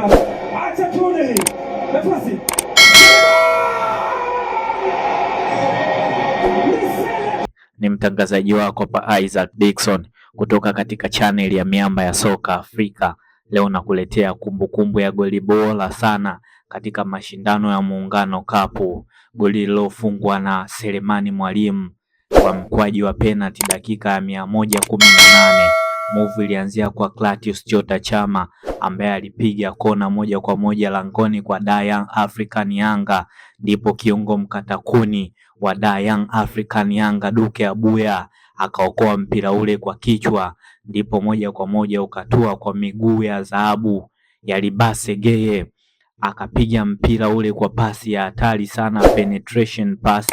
Acha tuone nafasi. Ni mtangazaji wako pa Isaac Dickson kutoka katika channel ya Miamba ya Soka Afrika. Leo nakuletea kumbukumbu ya goli bora sana katika mashindano ya Muungano Cup. Goli lilofungwa na Selemani Mwalimu kwa mkwaju wa penalty dakika ya 118. Move ilianzia kwa Clatous Chota Chama ambaye alipiga kona moja kwa moja langoni kwa Young African Yanga, ndipo kiungo mkatakuni wa Young African Yanga Duke Abuya akaokoa mpira ule kwa kichwa, ndipo moja kwa moja ukatua kwa miguu ya dhahabu ya Libase Geye, akapiga mpira ule kwa pasi ya hatari sana, penetration pass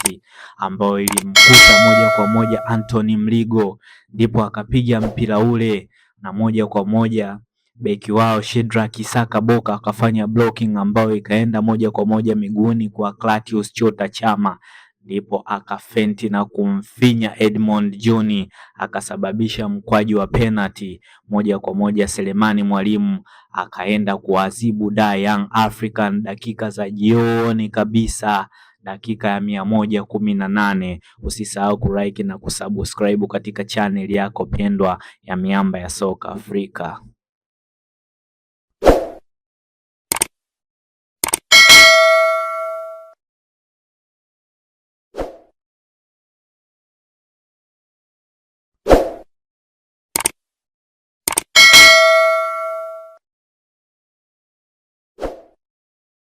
ambayo ilimkuta moja kwa moja Anthony Mligo, ndipo akapiga mpira ule na moja kwa moja beki wao Shedrack Saka Boka akafanya blocking ambayo ikaenda moja kwa moja miguuni kwa Clatous Chota Chama, ndipo akafenti na kumfinya Edmond John akasababisha mkwaju wa penalty. Moja kwa moja Selemani Mwalimu akaenda kuadhibu Young African dakika za jioni kabisa, dakika ya 118. Usisahau kulike na kusubscribe katika channel yako pendwa ya Miamba ya Soka Afrika.